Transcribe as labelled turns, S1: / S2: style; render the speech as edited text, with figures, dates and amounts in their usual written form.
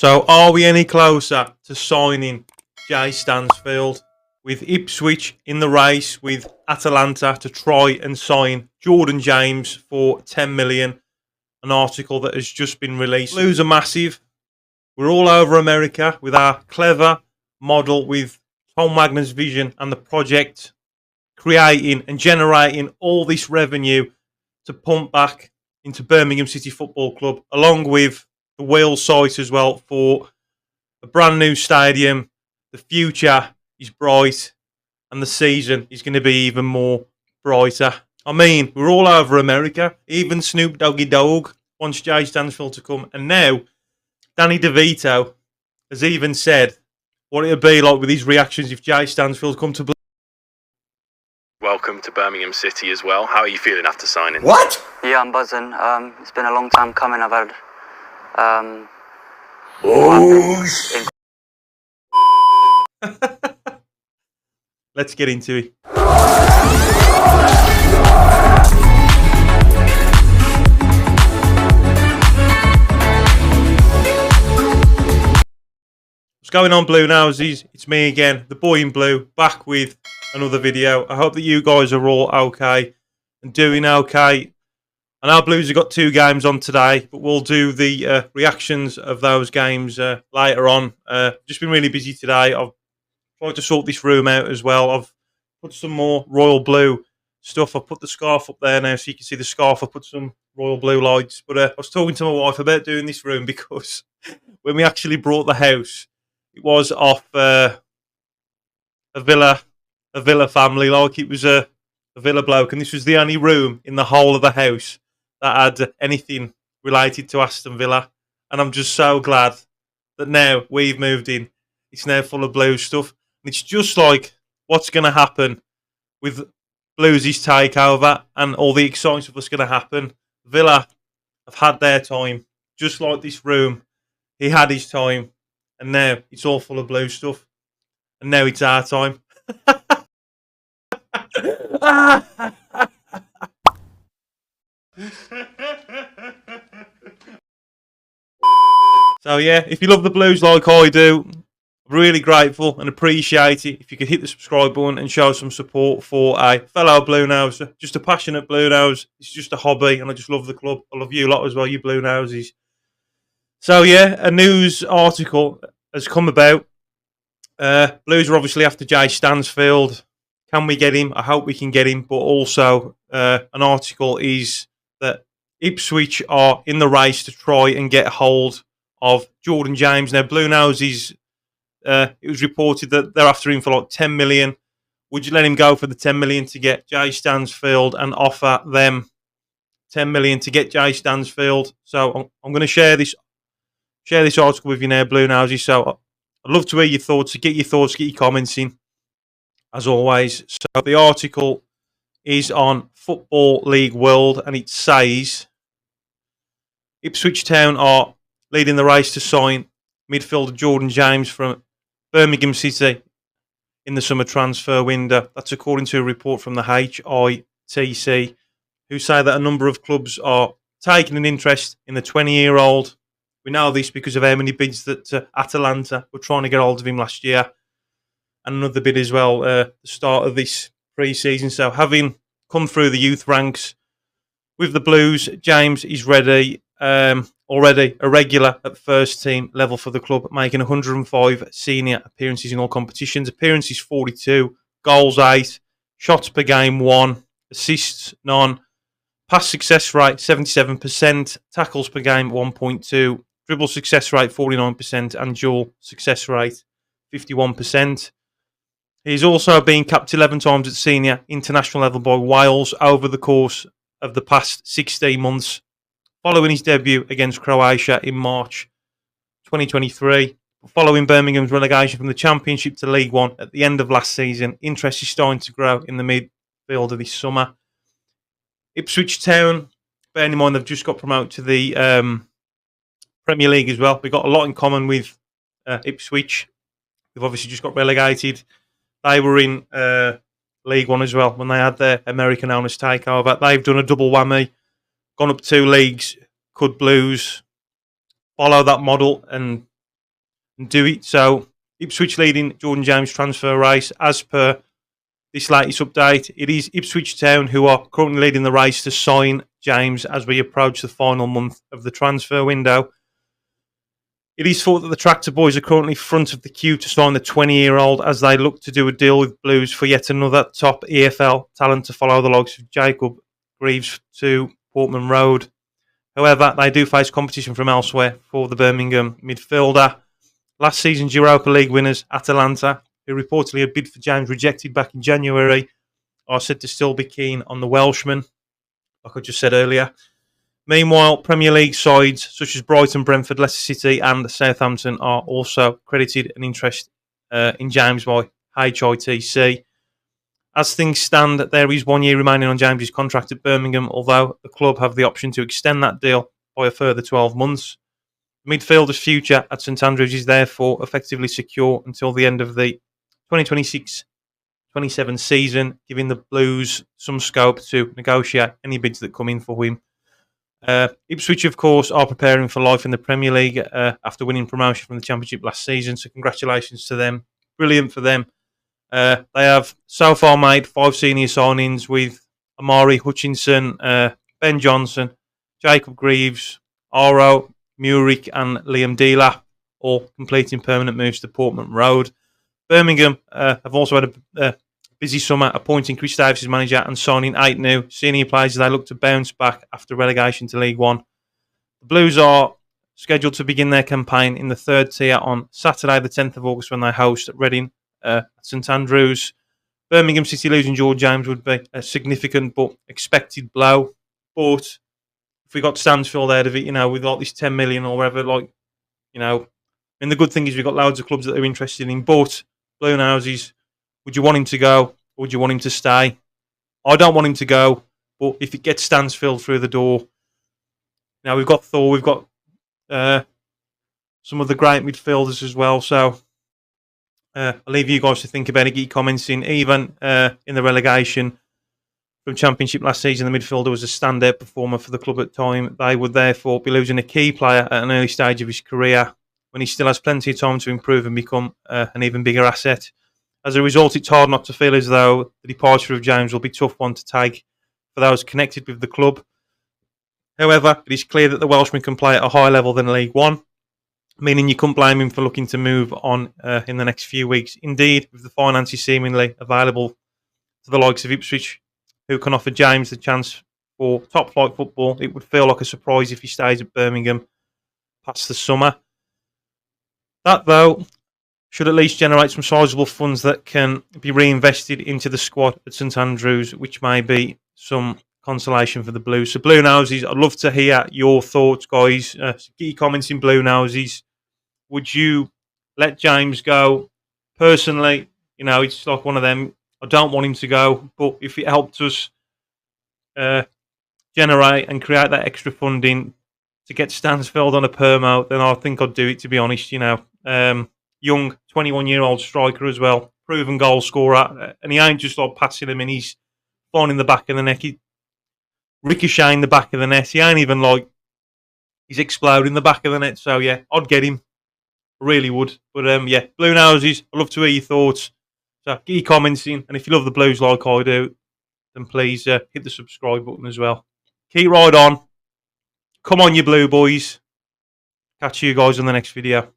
S1: So are we any closer to signing Jay Stansfield, with Ipswich in the race with Atalanta to try and sign Jordan James for 10 million? An article that has just been released. Blues are massive. We're all over America with our clever model with Tom Wagner's vision and the project creating and generating all this revenue to pump back into Birmingham City Football Club, along with the wheel site as well for a brand new stadium. The future is bright and the season is going to be even more brighter. I mean, we're all over America. Even Snoop Doggy Dogg wants Jay Stansfield to come. And now, Danny DeVito has even said what it would be like with his reactions if Jay Stansfield come to
S2: Welcome to Birmingham City as well. How are you feeling after signing?
S3: What?
S4: Yeah, I'm buzzing. It's been a long time coming. I've had...
S1: Let's get into it. What's going on, Bluenoses? It's me again, the boy in blue, back with another video. I hope that you guys are all okay and doing okay. I know Blues have got 2 games on today, but we'll do the reactions of those games later on. Just been really busy today. I've tried to sort this room out as well. I've put some more royal blue stuff. I've put the scarf up there now so you can see the scarf. I've put some royal blue lights. But I was talking to my wife about doing this room because when we actually brought the house, it was off a villa family. Like, it was a villa bloke, and this was the only room in the whole of the house that had anything related to Aston Villa. And I'm just so glad that now we've moved in. It's now full of Blues stuff. And it's just like what's going to happen with Blues' takeover and all the exciting stuff that's going to happen. Villa have had their time, just like this room. He had his time, and now it's all full of Blues stuff. And now it's our time. So yeah, if you love the Blues like I do, I'm really grateful and appreciate it if you could hit the subscribe button and show some support for a fellow Bluenoser, just a passionate Bluenose. It's just a hobby, and I just love the club. I love you lot as well, you Bluenoses. So yeah, a news article has come about. Blues are obviously after Jay Stansfield. Can we get him? I hope we can get him. But also, an article is that Ipswich are in the race to try and get hold of Jordan James. Now, Bluenoses, it was reported that they're after him for like 10 million. Would you let him go for the 10 million to get Jay Stansfield and offer them 10 million to get Jay Stansfield? So I'm going to share this article with you now, Bluenoses. So I'd love to hear your thoughts. Get your thoughts, get your comments in, as always. So the article is on Football League World, and it says Ipswich Town are leading the race to sign midfielder Jordan James from Birmingham City in the summer transfer window. That's according to a report from the HITC, who say that a number of clubs are taking an interest in the 20-year-old. We know this because of how many bids that Atalanta were trying to get hold of him last year, and another bid as well the start of this pre-season. So having come through the youth ranks with the Blues, James is ready, already a regular at first team level for the club, making 105 senior appearances in all competitions. Appearances 42, goals 8, shots per game 1, assists none, pass success rate 77%, tackles per game 1.2, dribble success rate 49%, and dual success rate 51%. He's also been capped 11 times at senior international level by Wales over the course of the past 16 months, following his debut against Croatia in March 2023. Following Birmingham's relegation from the Championship to League One at the end of last season, interest is starting to grow in the midfield of this summer. Ipswich Town, bearing in mind they've just got promoted to the Premier League as well. We've got a lot in common with Ipswich. We've obviously just got relegated. They were in League One as well when they had their American owners takeover. They've done a double whammy, gone up 2 leagues. Could Blues follow that model and and do it. So Ipswich leading Jordan James transfer race as per this latest update. It is Ipswich Town who are currently leading the race to sign James as we approach the final month of the transfer window. It is thought that the Tractor Boys are currently front of the queue to sign the 20-year-old as they look to do a deal with Blues for yet another top EFL talent to follow the likes of Jacob Greaves to Portman Road. However, they do face competition from elsewhere for the Birmingham midfielder. Last season's Europa League winners, Atalanta, who reportedly had bid for James rejected back in January, are said to still be keen on the Welshman, like I just said earlier. Meanwhile, Premier League sides such as Brighton, Brentford, Leicester City and Southampton are also credited an interest in James by HITC. As things stand, there is 1 year remaining on James's contract at Birmingham, although the club have the option to extend that deal by a further 12 months. The midfielder's future at St Andrews is therefore effectively secure until the end of the 2026-27 season, giving the Blues some scope to negotiate any bids that come in for him. Ipswich, of course, are preparing for life in the Premier League after winning promotion from the Championship last season, so congratulations to them. Brilliant for them. They have so far made 5 senior signings with Amari Hutchinson, Ben Johnson, Jacob Greaves, Aro, Murick and Liam Delap, all completing permanent moves to Portman Road. Birmingham have also had a busy summer, appointing Chris Davis as manager and signing 8 new senior players as they look to bounce back after relegation to League One. The Blues are scheduled to begin their campaign in the 3rd tier on Saturday the 10th of August when they host Reading at St Andrews. Birmingham City losing George James would be a significant but expected blow. But if we got Stansfield out of it, with like this 10 million or whatever, the good thing is we've got loads of clubs that are interested in. But Bluenoses, would you want him to go or would you want him to stay? I don't want him to go, but if it gets Stansfield through the door, we've got Thor, we've got some of the great midfielders as well. So I'll leave you guys to think about it. Get your comments in. Even in the relegation from Championship last season, the midfielder was a standout performer for the club at the time. They would therefore be losing a key player at an early stage of his career when he still has plenty of time to improve and become an even bigger asset. As a result, it's hard not to feel as though the departure of James will be a tough one to take for those connected with the club. However, it is clear that the Welshman can play at a higher level than League One, meaning you couldn't blame him for looking to move on in the next few weeks. Indeed, with the finances seemingly available to the likes of Ipswich, who can offer James the chance for top-flight football, it would feel like a surprise if he stays at Birmingham past the summer. That, though, should at least generate some sizable funds that can be reinvested into the squad at St Andrews, which may be some consolation for the Blues. So Bluenoses, I'd love to hear your thoughts, guys. Get your comments in Bluenoses. Would you let James go? Personally, it's like one of them. I don't want him to go, but if it helped us generate and create that extra funding to get Stansfield on a permo, then I think I'd do it, to be honest. Young 21-year-old striker as well, proven goal scorer, and he ain't just like passing him and he's finding the back of the net. He ricocheting the back of the net. He ain't even he's exploding the back of the net. So yeah, I'd get him. I really would. But Bluenoses, I'd love to hear your thoughts. So get your comments in, and if you love the Blues like I do, then please hit the subscribe button as well. Keep right on. Come on, you Blue boys. Catch you guys on the next video.